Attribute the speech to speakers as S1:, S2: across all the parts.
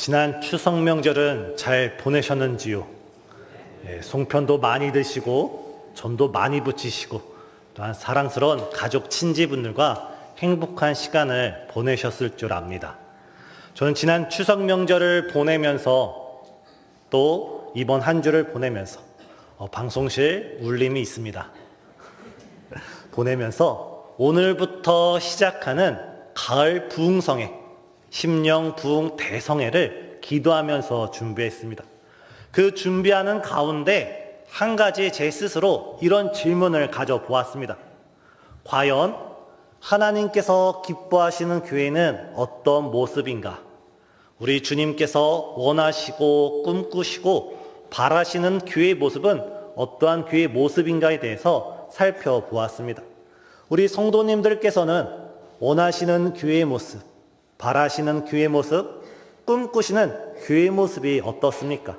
S1: 지난 추석 명절은 잘 보내셨는지요? 송편도 많이 드시고 전도 많이 부치시고 또한 사랑스러운 가족 친지분들과 행복한 시간을 보내셨을 줄 압니다. 저는 지난 추석 명절을 보내면서 또 이번 한 주를 보내면서 방송실 울림이 있습니다. 보내면서 오늘부터 시작하는 가을 부흥성회, 심령 부흥 대성회를 기도하면서 준비했습니다. 그 준비하는 가운데 한 가지 제 스스로 이런 질문을 가져보았습니다. 과연 하나님께서 기뻐하시는 교회는 어떤 모습인가? 우리 주님께서 원하시고 꿈꾸시고 바라시는 교회의 모습은 어떠한 교회의 모습인가에 대해서 살펴보았습니다. 우리 성도님들께서는 원하시는 교회의 모습, 바라시는 교회의 모습, 꿈꾸시는 교회의 모습이 어떻습니까?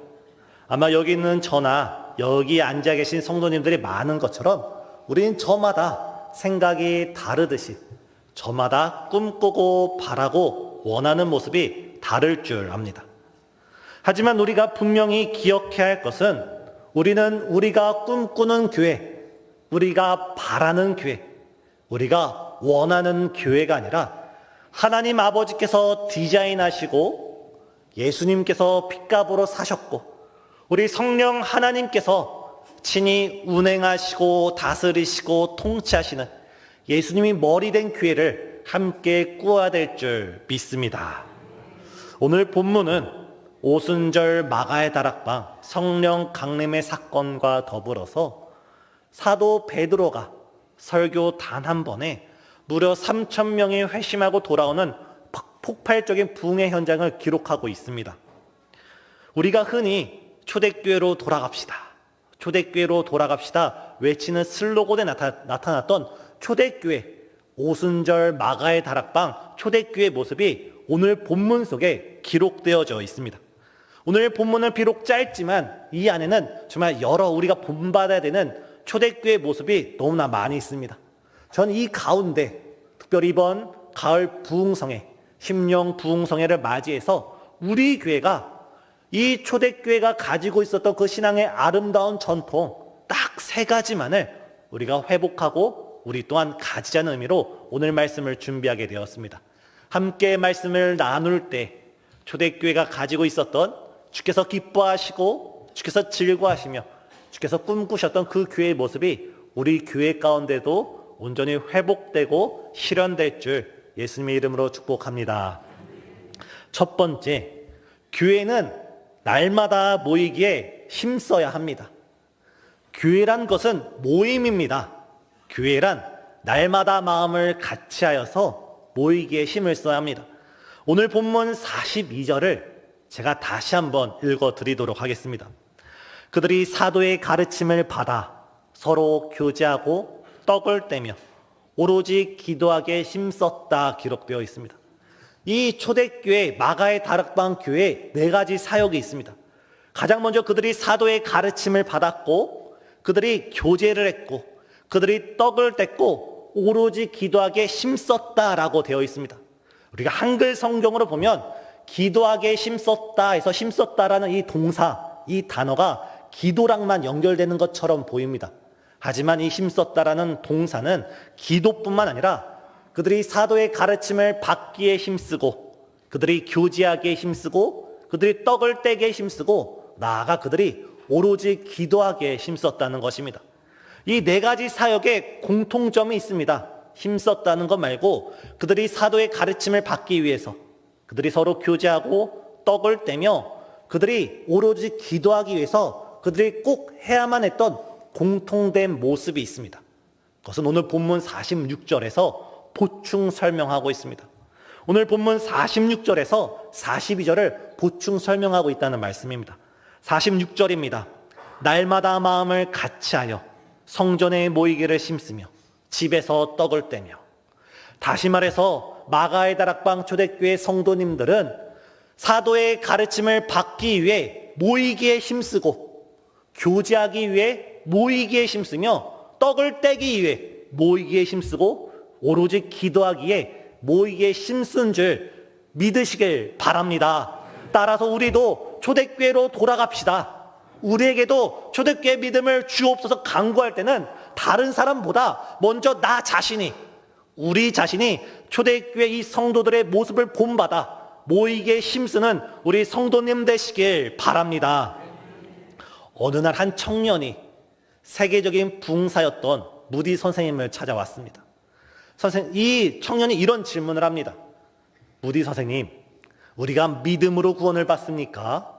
S1: 아마 여기 있는 저나 여기 앉아 계신 성도님들이 많은 것처럼 우리는 저마다 생각이 다르듯이 저마다 꿈꾸고 바라고 원하는 모습이 다를 줄 압니다. 하지만 우리가 분명히 기억해야 할 것은 우리는 우리가 꿈꾸는 교회, 우리가 바라는 교회, 우리가 원하는 교회가 아니라 하나님 아버지께서 디자인하시고 예수님께서 핏값으로 사셨고 우리 성령 하나님께서 친히 운행하시고 다스리시고 통치하시는 예수님이 머리 된 교회를 함께 꾸어야 될 줄 믿습니다. 오늘 본문은 오순절 마가의 다락방 성령 강림의 사건과 더불어서 사도 베드로가 설교 단 한 번에 무려 3,000명이 회심하고 돌아오는 폭발적인 부흥의 현장을 기록하고 있습니다. 우리가 흔히 초대교회로 돌아갑시다, 초대교회로 돌아갑시다 외치는 슬로건에 나타났던 초대교회, 오순절 마가의 다락방 초대교회의 모습이 오늘 본문 속에 기록되어져 있습니다. 오늘 본문은 비록 짧지만 이 안에는 정말 여러 우리가 본받아야 되는 초대교회의 모습이 너무나 많이 있습니다. 전 이 가운데 특별히 이번 가을 부흥성회, 심령 부흥성회를 맞이해서 우리 교회가 이 초대교회가 가지고 있었던 그 신앙의 아름다운 전통 딱 3가지만을 우리가 회복하고 우리 또한 가지자는 의미로 오늘 말씀을 준비하게 되었습니다. 함께 말씀을 나눌 때 초대교회가 가지고 있었던 주께서 기뻐하시고 주께서 즐거워하시며 주께서 꿈꾸셨던 그 교회의 모습이 우리 교회 가운데도 온전히 회복되고 실현될 줄 예수님의 이름으로 축복합니다. 첫 번째, 교회는 날마다 모이기에 힘써야 합니다. 교회란 것은 모임입니다. 교회란 날마다 마음을 같이하여서 모이기에 힘을 써야 합니다. 오늘 본문 42절을 제가 다시 한번 읽어드리도록 하겠습니다. 그들이 사도의 가르침을 받아 서로 교제하고 떡을 떼며 오로지 기도하게 힘썼다 기록되어 있습니다. 이 초대교회 마가의 다락방 교회에 4가지 사역이 있습니다. 가장 먼저 그들이 사도의 가르침을 받았고 그들이 교제를 했고 그들이 떡을 뗐고 오로지 기도하게 힘썼다라고 되어 있습니다. 우리가 한글 성경으로 보면 기도하게 힘썼다 해서 힘썼다라는 이 동사, 이 단어가 기도랑만 연결되는 것처럼 보입니다. 하지만 이 힘썼다라는 동사는 기도뿐만 아니라 그들이 사도의 가르침을 받기에 힘쓰고 그들이 교제하기에 힘쓰고 그들이 떡을 떼기에 힘쓰고 나아가 그들이 오로지 기도하기에 힘썼다는 것입니다. 이 4가지 사역에 공통점이 있습니다. 힘썼다는 것 말고 그들이 사도의 가르침을 받기 위해서 그들이 서로 교제하고 떡을 떼며 그들이 오로지 기도하기 위해서 그들이 꼭 해야만 했던 공통된 모습이 있습니다. 그것은 오늘 본문 46절에서 보충 설명하고 있습니다. 오늘 본문 46절에서 42절을 보충 설명하고 있다는 말씀입니다. 46절입니다. 날마다 마음을 같이하여 성전에 모이기를 힘쓰며 집에서 떡을 떼며. 다시 말해서 마가의 다락방 초대교회 성도님들은 사도의 가르침을 받기 위해 모이기에 힘쓰고 교제하기 위해 모이기에 힘쓰며 떡을 떼기 위해 모이기에 힘쓰고 오로지 기도하기에 모이기에 힘쓴 줄 믿으시길 바랍니다. 따라서 우리도 초대교회로 돌아갑시다. 우리에게도 초대교회 믿음을 주옵소서 간구할 때는 다른 사람보다 먼저 나 자신이, 우리 자신이 초대교회 이 성도들의 모습을 본받아 모이게 힘쓰는 우리 성도님 되시길 바랍니다. 어느 날 한 청년이 세계적인 부흥사였던 무디 선생님을 찾아왔습니다. 이 청년이 이런 질문을 합니다. 무디 선생님, 우리가 믿음으로 구원을 받습니까?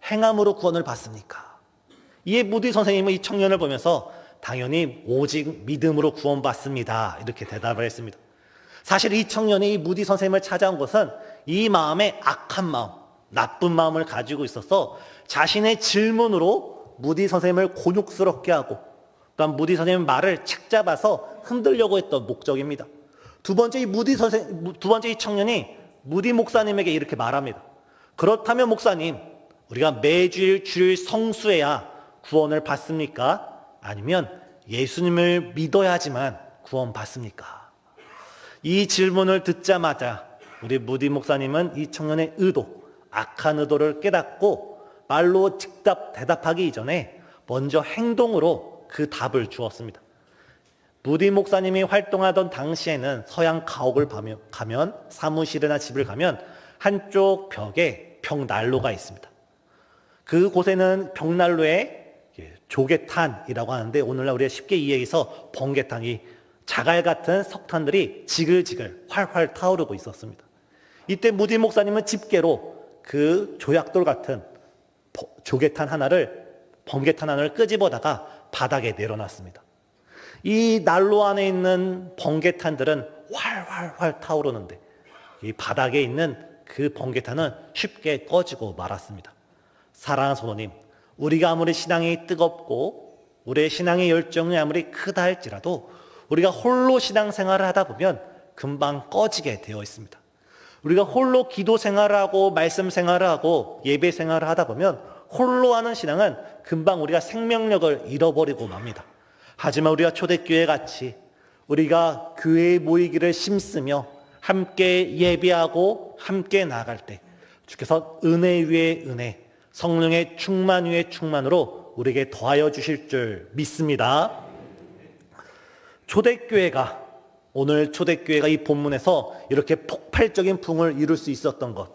S1: 행함으로 구원을 받습니까? 이에 무디 선생님은 이 청년을 보면서 당연히 오직 믿음으로 구원받습니다. 이렇게 대답을 했습니다. 사실 이 청년이 이 무디 선생님을 찾아온 것은 이 마음에 악한 마음, 나쁜 마음을 가지고 있어서 자신의 질문으로 무디 선생님을 곤욕스럽게 하고 또한 무디 선생님 말을 착잡아서 흔들려고 했던 목적입니다. 두 번째 이 청년이 무디 목사님에게 이렇게 말합니다. 그렇다면 목사님, 우리가 매주일 주일 성수해야 구원을 받습니까? 아니면 예수님을 믿어야지만 구원 받습니까? 이 질문을 듣자마자 우리 무디 목사님은 이 청년의 의도, 악한 의도를 깨닫고 말로 즉답 대답하기 이전에 먼저 행동으로 그 답을 주었습니다. 무디 목사님이 활동하던 당시에는 서양 가옥을 가면 사무실이나 집을 가면 한쪽 벽에 벽난로가 있습니다. 그곳에는 벽난로에 조개탄이라고 하는데 오늘날 우리가 쉽게 이해해서 번개탄이 자갈 같은 석탄들이 지글지글 활활 타오르고 있었습니다. 이때 무디 목사님은 집게로 그 조약돌 같은 번개탄 하나를 끄집어다가 바닥에 내려놨습니다. 이 난로 안에 있는 번개탄들은 활활활 타오르는데 이 바닥에 있는 그 번개탄은 쉽게 꺼지고 말았습니다. 사랑하는 성도님, 우리가 아무리 신앙이 뜨겁고 우리의 신앙의 열정이 아무리 크다 할지라도 우리가 홀로 신앙생활을 하다 보면 금방 꺼지게 되어 있습니다. 우리가 홀로 기도 생활을 하고 말씀 생활을 하고 예배 생활을 하다 보면 홀로 하는 신앙은 금방 우리가 생명력을 잃어버리고 맙니다. 하지만 우리가 초대교회 같이 우리가 교회에 모이기를 힘쓰며 함께 예배하고 함께 나아갈 때 주께서 은혜 위에 은혜, 성령의 충만 위에 충만으로 우리에게 더하여 주실 줄 믿습니다. 오늘 초대교회가 이 본문에서 이렇게 폭발적인 부흥을 이룰 수 있었던 것,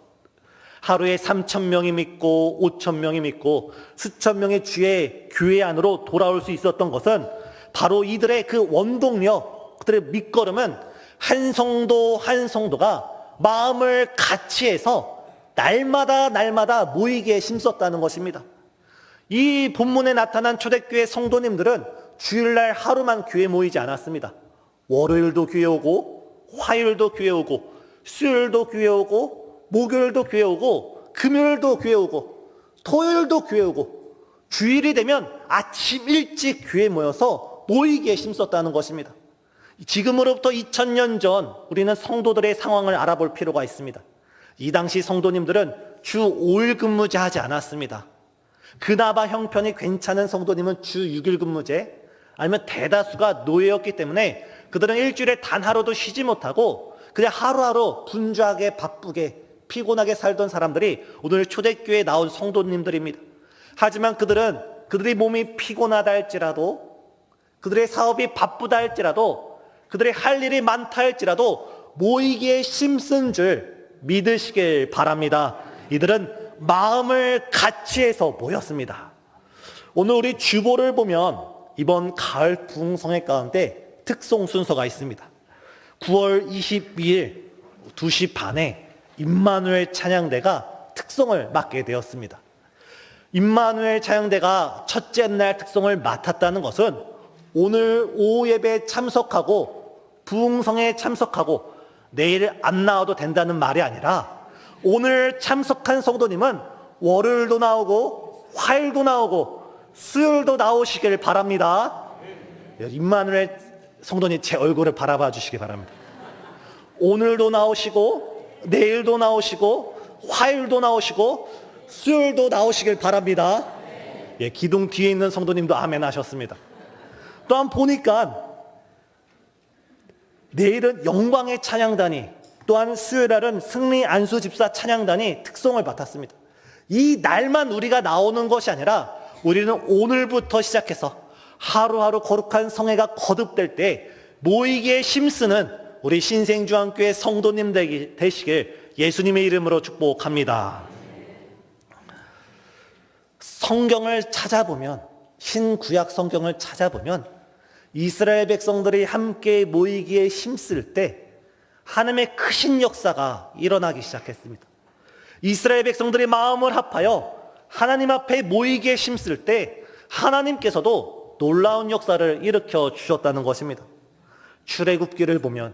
S1: 하루에 3,000명이 믿고 5,000명이 믿고 수천 명의 주의 교회 안으로 돌아올 수 있었던 것은 바로 이들의 그 원동력, 그들의 밑거름은 한 성도 한 성도가 마음을 같이 해서 날마다 모이게 힘썼다는 것입니다. 이 본문에 나타난 초대교회 성도님들은 주일날 하루만 교회 모이지 않았습니다. 월요일도 교회 오고 화요일도 교회 오고 수요일도 교회 오고 목요일도 교회 오고 금요일도 교회 오고 토요일도 교회 오고 주일이 되면 아침 일찍 교회 모여서 모이기에 힘썼다는 것입니다. 지금으로부터 2000년 전 우리는 성도들의 상황을 알아볼 필요가 있습니다. 이 당시 성도님들은 주 5일 근무제 하지 않았습니다. 그나마 형편이 괜찮은 성도님은 주 6일 근무제, 아니면 대다수가 노예였기 때문에 그들은 일주일에 단 하루도 쉬지 못하고 그냥 하루하루 분주하게 바쁘게 피곤하게 살던 사람들이 오늘 초대교회에 나온 성도님들입니다. 하지만 그들의 몸이 피곤하다 할지라도, 그들의 사업이 바쁘다 할지라도, 그들의 할 일이 많다 할지라도 모이기에 힘쓴 줄 믿으시길 바랍니다. 이들은 마음을 같이 해서 모였습니다. 오늘 우리 주보를 보면 이번 가을 부흥성회 가운데 특송 순서가 있습니다. 9월 22일 2시 반에 임마누엘 찬양대가 특송을 맡게 되었습니다. 임마누엘 찬양대가 첫째 날 특송을 맡았다는 것은 오늘 오후 예배에 참석하고 부흥성에 참석하고 내일 안 나와도 된다는 말이 아니라 오늘 참석한 성도님은 월요일도 나오고 화요일도 나오고 수요일도 나오시길 바랍니다. 임마누엘 성도님 제 얼굴을 바라봐 주시기 바랍니다. 오늘도 나오시고 내일도 나오시고 화요일도 나오시고 수요일도 나오시길 바랍니다. 기둥 뒤에 있는 성도님도 아멘 하셨습니다. 또한 보니까 내일은 영광의 찬양단이 또한 수요일날은 승리 안수 집사 찬양단이 특성을 맡았습니다. 이 날만 우리가 나오는 것이 아니라 우리는 오늘부터 시작해서 하루하루 거룩한 성회가 거듭될 때 모이기에 힘쓰는 우리 신생중앙교회 성도님 되시길 예수님의 이름으로 축복합니다. 성경을 찾아보면, 신구약 성경을 찾아보면 이스라엘 백성들이 함께 모이기에 힘쓸 때 하나님의 크신 역사가 일어나기 시작했습니다. 이스라엘 백성들이 마음을 합하여 하나님 앞에 모이기에 힘쓸 때 하나님께서도 놀라운 역사를 일으켜 주셨다는 것입니다. 출애굽기를 보면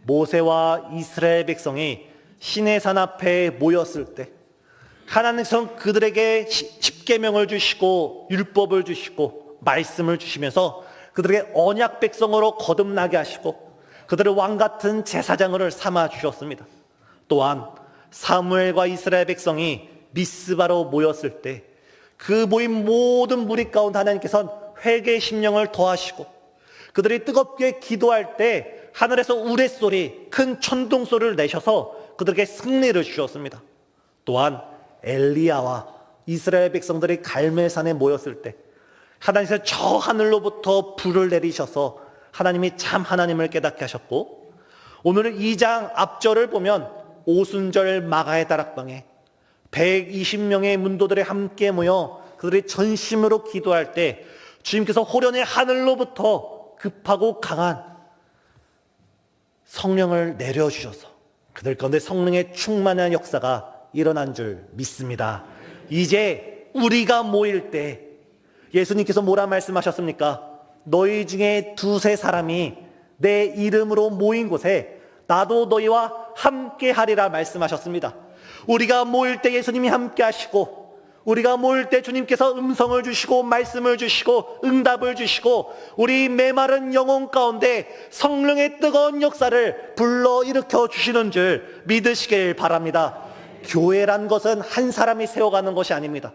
S1: 모세와 이스라엘 백성이 시내산 앞에 모였을 때 하나님께서는 그들에게 십계명을 주시고 율법을 주시고 말씀을 주시면서 그들에게 언약 백성으로 거듭나게 하시고 그들을 왕같은 제사장을 삼아 주셨습니다. 또한 사무엘과 이스라엘 백성이 미스바로 모였을 때 그 모인 모든 무리 가운데 하나님께서는 회개의 심령을 더하시고 그들이 뜨겁게 기도할 때 하늘에서 우레소리, 큰 천둥소리를 내셔서 그들에게 승리를 주셨습니다. 또한 엘리야와 이스라엘 백성들이 갈멜산에 모였을 때 하나님께서 저 하늘로부터 불을 내리셔서 하나님이 참 하나님을 깨닫게 하셨고, 오늘 2장 앞절을 보면 오순절 마가의 다락방에 120명의 문도들이 함께 모여 그들이 전심으로 기도할 때 주님께서 호련의 하늘로부터 급하고 강한 성령을 내려주셔서 그들 가운데 성령의 충만한 역사가 일어난 줄 믿습니다. 이제 우리가 모일 때 예수님께서 뭐라 말씀하셨습니까? 너희 중에 두세 사람이 내 이름으로 모인 곳에 나도 너희와 함께 하리라 말씀하셨습니다. 우리가 모일 때 예수님이 함께 하시고, 우리가 모일 때 주님께서 음성을 주시고 말씀을 주시고 응답을 주시고 우리 메마른 영혼 가운데 성령의 뜨거운 역사를 불러 일으켜 주시는 줄 믿으시길 바랍니다. 교회란 것은 한 사람이 세워가는 것이 아닙니다.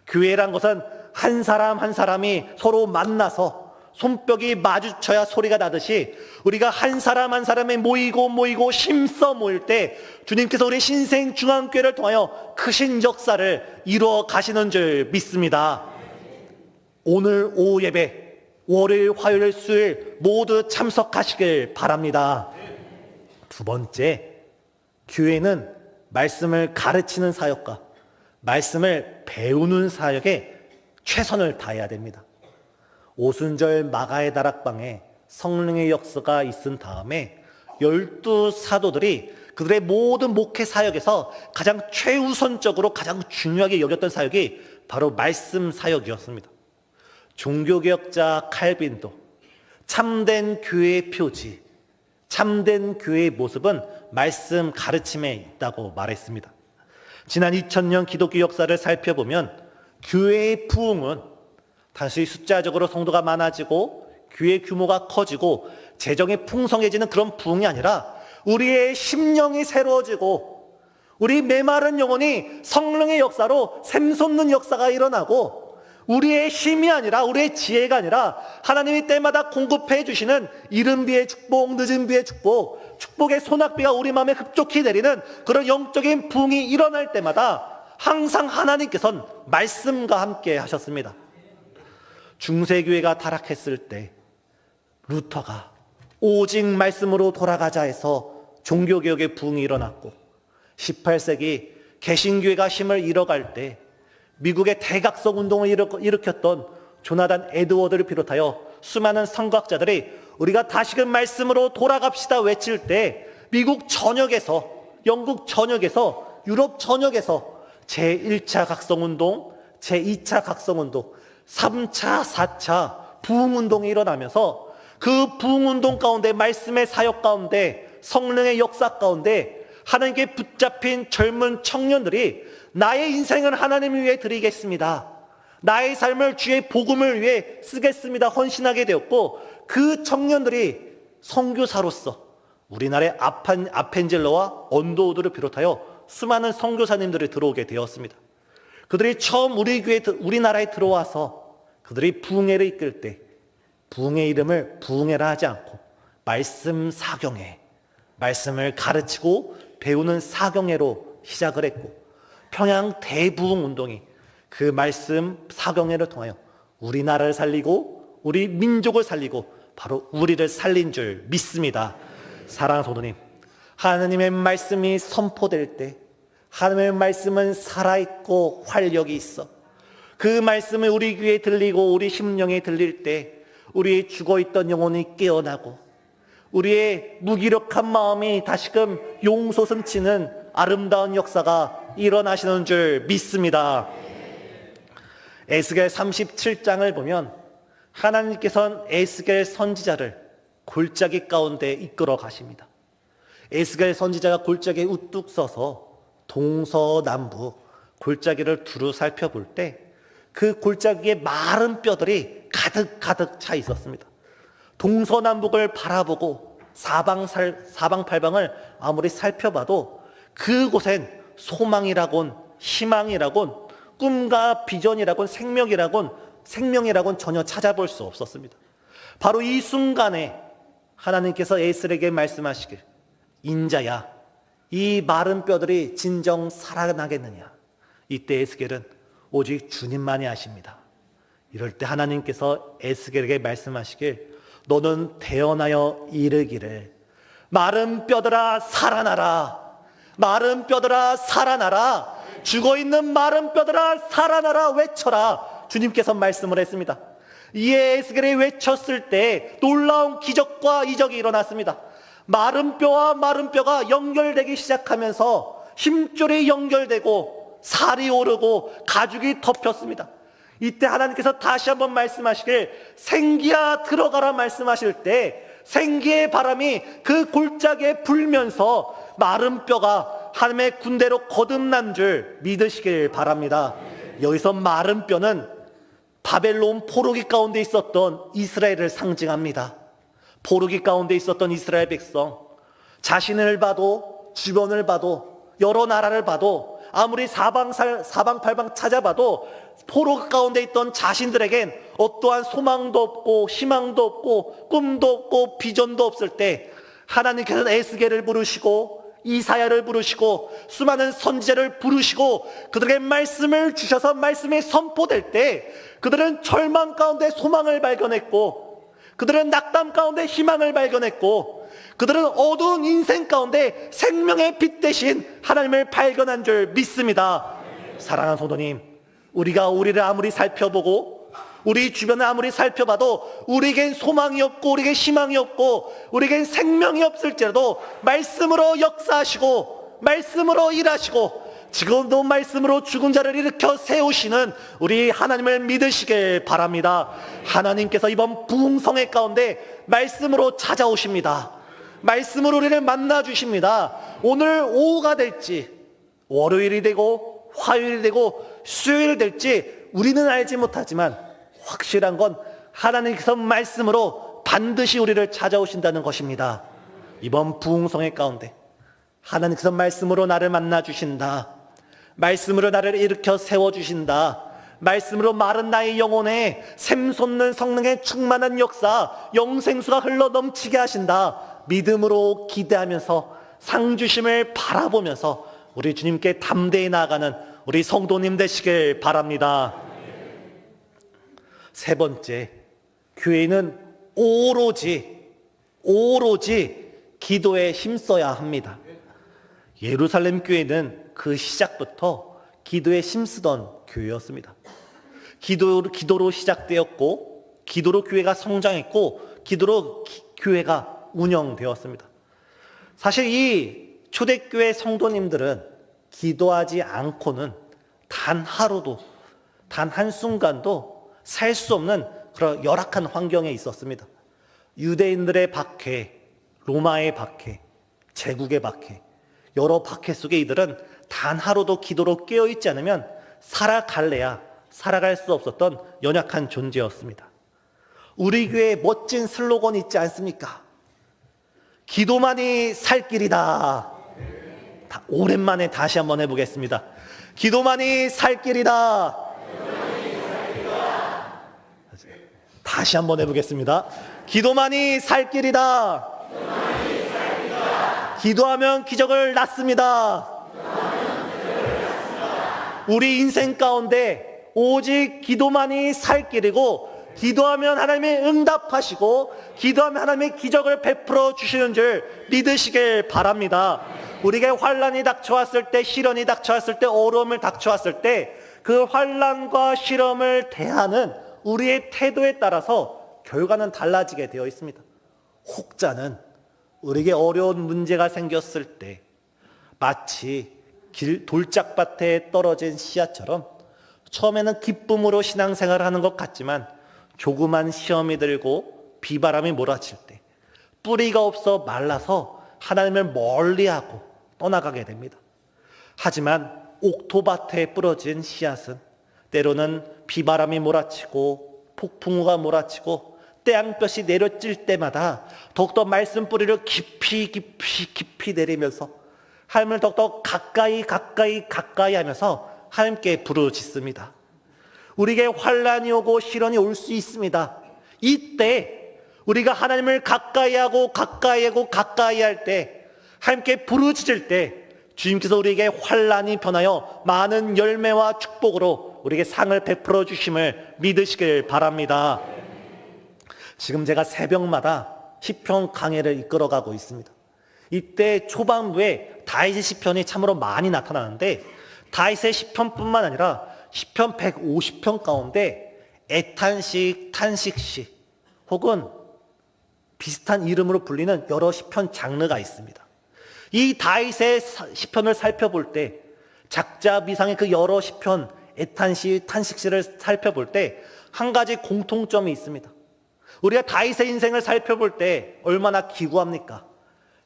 S1: 교회란 것은 한 사람 한 사람이 서로 만나서 손뼉이 마주쳐야 소리가 나듯이 우리가 한 사람 한 사람이 모이고 힘써 모일 때 주님께서 우리 신생중앙교회를 통하여 크신 역사를 이루어 가시는 줄 믿습니다. 오늘 오후 예배, 월요일, 화요일, 수요일 모두 참석하시길 바랍니다. 두 번째, 교회는 말씀을 가르치는 사역과 말씀을 배우는 사역에 최선을 다해야 됩니다. 오순절 마가의 다락방에 성령의 역사가 있은 다음에 12사도들이 그들의 모든 목회 사역에서 가장 최우선적으로 가장 중요하게 여겼던 사역이 바로 말씀 사역이었습니다. 종교개혁자 칼빈도 참된 교회의 표지, 참된 교회의 모습은 말씀 가르침에 있다고 말했습니다. 지난 2000년 기독교 역사를 살펴보면 교회의 부흥은 단순히 숫자적으로 성도가 많아지고 교회 규모가 커지고 재정이 풍성해지는 그런 부흥이 아니라 우리의 심령이 새로워지고 우리 메마른 영혼이 성령의 역사로 샘솟는 역사가 일어나고 우리의 힘이 아니라 우리의 지혜가 아니라 하나님이 때마다 공급해 주시는 이른 비의 축복, 늦은 비의 축복, 축복의 소낙비가 우리 마음에 흡족히 내리는 그런 영적인 부흥이 일어날 때마다 항상 하나님께서는 말씀과 함께 하셨습니다. 중세교회가 타락했을 때 루터가 오직 말씀으로 돌아가자 해서 종교개혁의 부흥이 일어났고, 18세기 개신교회가 힘을 잃어갈 때 미국의 대각성 운동을 일으켰던 조나단 에드워드를 비롯하여 수많은 선각자들이 우리가 다시금 말씀으로 돌아갑시다 외칠 때 미국 전역에서, 영국 전역에서, 유럽 전역에서 제1차 각성운동, 제2차 각성운동, 3차, 4차 부흥운동이 일어나면서 그 부흥운동 가운데 말씀의 사역 가운데 성령의 역사 가운데 하나님께 붙잡힌 젊은 청년들이 나의 인생을 하나님을 위해 드리겠습니다, 나의 삶을 주의 복음을 위해 쓰겠습니다 헌신하게 되었고, 그 청년들이 선교사로서 우리나라의 아펜젤러와 언더우드를 비롯하여 수많은 선교사님들이 들어오게 되었습니다. 그들이 처음 우리나라에 들어와서 그들이 부흥회를 이끌 때 부흥회 이름을 부흥회라 하지 않고 말씀 사경회, 말씀을 가르치고 배우는 사경회로 시작을 했고, 평양 대부흥 운동이 그 말씀 사경회를 통하여 우리나라를 살리고 우리 민족을 살리고 바로 우리를 살린 줄 믿습니다. 사랑하는 성도님, 하나님의 말씀이 선포될 때 하나님의 말씀은 살아있고 활력이 있어. 그 말씀을 우리 귀에 들리고 우리 심령에 들릴 때 우리의 죽어있던 영혼이 깨어나고 우리의 무기력한 마음이 다시금 용솟음치는 아름다운 역사가 일어나시는 줄 믿습니다. 에스겔 37장을 보면 하나님께서는 에스겔 선지자를 골짜기 가운데 이끌어 가십니다. 에스겔 선지자가 골짜기에 우뚝 서서 동서남북 골짜기를 두루 살펴볼 때 그 골짜기에 마른 뼈들이 가득 차 있었습니다. 동서남북을 바라보고 사방팔방을 아무리 살펴봐도 그곳엔 소망이라곤 희망이라곤 꿈과 비전이라곤 생명이라곤 전혀 찾아볼 수 없었습니다. 바로 이 순간에 하나님께서 에스겔에게 말씀하시길, 인자야, 이 마른 뼈들이 진정 살아나겠느냐. 이때 에스겔은 오직 주님만이 아십니다. 이럴 때 하나님께서 에스겔에게 말씀하시길, 너는 태어나여 이르기를 마른 뼈들아 살아나라, 마른 뼈들아 살아나라, 죽어있는 마른 뼈들아 살아나라 외쳐라. 주님께서 말씀을 했습니다. 이에 에스겔이 외쳤을 때 놀라운 기적과 이적이 일어났습니다. 마른 뼈와 마른 뼈가 연결되기 시작하면서 힘줄이 연결되고 살이 오르고 가죽이 덮였습니다. 이때 하나님께서 다시 한번 말씀하시길, 생기야 들어가라 말씀하실 때 생기의 바람이 그 골짜기에 불면서 마른 뼈가 하나님의 군대로 거듭난 줄 믿으시길 바랍니다. 여기서 마른 뼈는 바벨론 포로기 가운데 있었던 이스라엘을 상징합니다. 포로기 가운데 있었던 이스라엘 백성, 자신을 봐도 주변을 봐도 여러 나라를 봐도 아무리 사방팔방 찾아봐도 포로 가운데 있던 자신들에겐 어떠한 소망도 없고 희망도 없고 꿈도 없고 비전도 없을 때 하나님께서는 에스겔을 부르시고 이사야를 부르시고 수많은 선지자를 부르시고 그들에게 말씀을 주셔서 말씀이 선포될 때 그들은 절망 가운데 소망을 발견했고, 그들은 낙담 가운데 희망을 발견했고, 그들은 어두운 인생 가운데 생명의 빛 대신 하나님을 발견한 줄 믿습니다. 사랑하는 성도님, 우리가 우리를 아무리 살펴보고 우리 주변을 아무리 살펴봐도 우리에겐 소망이 없고 우리에겐 희망이 없고 우리에겐 생명이 없을지라도 말씀으로 역사하시고 말씀으로 일하시고 지금도 말씀으로 죽은 자를 일으켜 세우시는 우리 하나님을 믿으시길 바랍니다. 하나님께서 이번 부흥성회 가운데 말씀으로 찾아오십니다. 말씀으로 우리를 만나 주십니다. 오늘 오후가 될지 월요일이 되고 화요일이 되고 수요일이 될지 우리는 알지 못하지만 확실한 건 하나님께서 말씀으로 반드시 우리를 찾아오신다는 것입니다. 이번 부흥성회 가운데 하나님께서 말씀으로 나를 만나 주신다. 말씀으로 나를 일으켜 세워주신다. 말씀으로 마른 나의 영혼에 샘솟는 성령의 충만한 역사, 영생수가 흘러 넘치게 하신다. 믿음으로 기대하면서 상주심을 바라보면서 우리 주님께 담대히 나아가는 우리 성도님 되시길 바랍니다. 세 번째, 교회는 오로지 기도에 힘써야 합니다. 예루살렘 교회는 그 시작부터 기도에 힘쓰던 교회였습니다. 기도로 시작되었고, 기도로 교회가 성장했고, 기도로 교회가 운영되었습니다. 사실 이 초대교회 성도님들은 기도하지 않고는 단 하루도, 단 한순간도 살 수 없는 그런 열악한 환경에 있었습니다. 유대인들의 박해, 로마의 박해, 제국의 박해, 여러 박해 속에 이들은 단 하루도 기도로 깨어있지 않으면 살아갈 수 없었던 연약한 존재였습니다. 우리 교회에 멋진 슬로건이 있지 않습니까? 기도만이 살 길이다. 오랜만에 다시 한번 해보겠습니다. 기도만이 살 길이다. 다시 한번 해보겠습니다. 기도만이 살 길이다. 기도하면 기적을 낳습니다. 우리 인생 가운데 오직 기도만이 살 길이고, 기도하면 하나님이 응답하시고, 기도하면 하나님이 기적을 베풀어 주시는 줄 믿으시길 바랍니다. 우리에게 환난이 닥쳐왔을 때, 시련이 닥쳐왔을 때, 어려움을 닥쳐왔을 때, 그 환난과 시련을 대하는 우리의 태도에 따라서 결과는 달라지게 되어 있습니다. 혹자는 우리에게 어려운 문제가 생겼을 때 마치 돌짝밭에 떨어진 씨앗처럼 처음에는 기쁨으로 신앙생활을 하는 것 같지만, 조그만 시험이 들고 비바람이 몰아칠 때 뿌리가 없어 말라서 하나님을 멀리하고 떠나가게 됩니다. 하지만 옥토밭에 부러진 씨앗은 때로는 비바람이 몰아치고 폭풍우가 몰아치고 태양볕이 내려질 때마다 더욱더 말씀 뿌리를 깊이 내리면서 하나님을 더욱더 가까이 하면서 하나님께 부르짖습니다. 우리에게 환난이 오고 시련이 올 수 있습니다. 이때 우리가 하나님을 가까이 할 때, 하나님께 부르짖을 때 주님께서 우리에게 환난이 변하여 많은 열매와 축복으로 우리에게 상을 베풀어 주심을 믿으시길 바랍니다. 지금 제가 새벽마다 시편 강해를 이끌어가고 있습니다. 이때 초반부에 다윗의 시편이 참으로 많이 나타나는데, 다윗의 시편뿐만 아니라 시편 150편 가운데 애탄식, 탄식시 혹은 비슷한 이름으로 불리는 여러 시편 장르가 있습니다. 이 다윗의 시편을 살펴볼 때, 작자비상의 그 여러 시편, 애탄시, 탄식시를 살펴볼 때 한 가지 공통점이 있습니다. 우리가 다윗의 인생을 살펴볼 때 얼마나 기구합니까?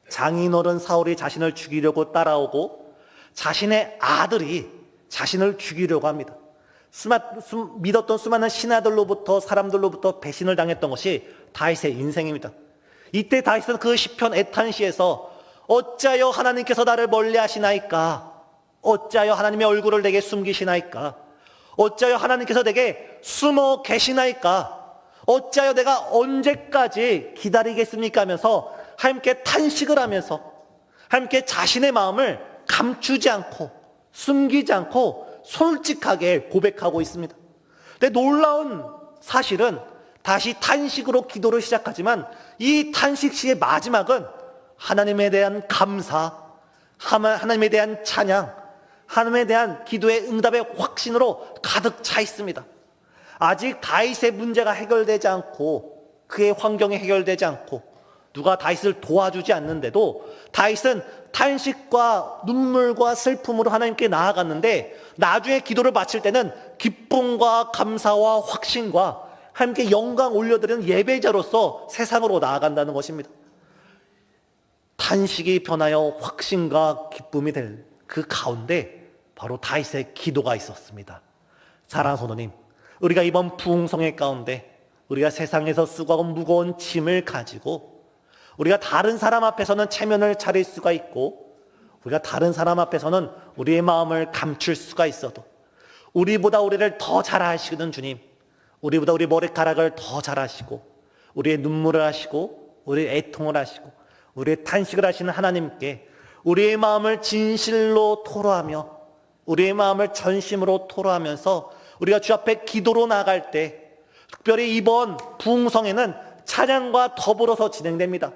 S1: 장인어른 사울이 자신을 죽이려고 따라오고, 자신의 아들이 자신을 죽이려고 합니다. 믿었던 수많은 신하들로부터, 사람들로부터 배신을 당했던 것이 다윗의 인생입니다. 이때 다윗은 그 시편 애탄시에서 어찌하여 하나님께서 나를 멀리하시나이까? 어찌하여 하나님의 얼굴을 내게 숨기시나이까? 어찌하여 하나님께서 내게 숨어 계시나이까? 어찌하여 내가 언제까지 기다리겠습니까? 하면서 하나님께 탄식을 하면서 하나님께 자신의 마음을 감추지 않고 숨기지 않고 솔직하게 고백하고 있습니다. 근데 놀라운 사실은 다시 탄식으로 기도를 시작하지만, 이 탄식시의 마지막은 하나님에 대한 감사, 하나님에 대한 찬양, 하나님에 대한 기도의 응답의 확신으로 가득 차 있습니다. 아직 다윗의 문제가 해결되지 않고, 그의 환경이 해결되지 않고, 누가 다윗을 도와주지 않는데도 다윗은 탄식과 눈물과 슬픔으로 하나님께 나아갔는데, 나중에 기도를 마칠 때는 기쁨과 감사와 확신과 하나님께 영광 올려드리는 예배자로서 세상으로 나아간다는 것입니다. 탄식이 변하여 확신과 기쁨이 될 그 가운데 바로 다윗의 기도가 있었습니다. 사랑하는 성도님, 우리가 이번 부흥성회 가운데 우리가 세상에서 수고하고 무거운 짐을 가지고, 우리가 다른 사람 앞에서는 체면을 차릴 수가 있고, 우리가 다른 사람 앞에서는 우리의 마음을 감출 수가 있어도, 우리보다 우리를 더 잘 아시는 주님, 우리보다 우리 머리카락을 더 잘 아시고, 우리의 눈물을 아시고, 우리의 애통을 아시고, 우리의 탄식을 하시는 하나님께 우리의 마음을 진실로 토로하며, 우리의 마음을 전심으로 토로하면서 우리가 주 앞에 기도로 나갈 때, 특별히 이번 부흥성회는 찬양과 더불어서 진행됩니다.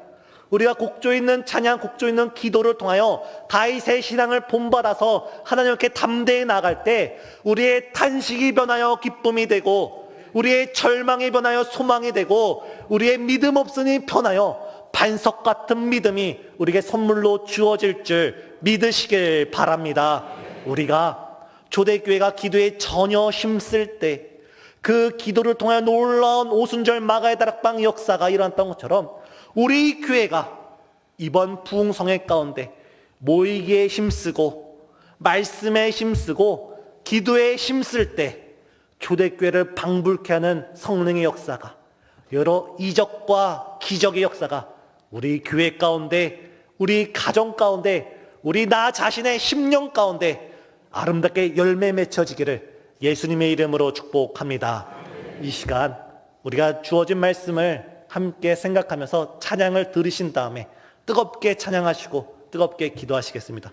S1: 우리가 곡조 있는 찬양, 곡조 있는 기도를 통하여 다윗의 신앙을 본받아서 하나님께 담대히 나갈 때, 우리의 탄식이 변하여 기쁨이 되고, 우리의 절망이 변하여 소망이 되고, 우리의 믿음 없으니 변하여 반석 같은 믿음이 우리에게 선물로 주어질 줄 믿으시길 바랍니다. 우리가 초대교회가 기도에 전혀 힘쓸 때, 그 기도를 통하여 놀라운 오순절 마가의 다락방 역사가 일어났던 것처럼, 우리 교회가 이번 부흥성회 가운데 모이기에 힘쓰고, 말씀에 힘쓰고, 기도에 힘쓸 때 초대교회를 방불케 하는 성령의 역사가, 여러 이적과 기적의 역사가 우리 교회 가운데, 우리 가정 가운데, 우리 나 자신의 심령 가운데 아름답게 열매 맺혀지기를 예수님의 이름으로 축복합니다. 이 시간 우리가 주어진 말씀을 함께 생각하면서 찬양을 들으신 다음에 뜨겁게 찬양하시고 뜨겁게 기도하시겠습니다.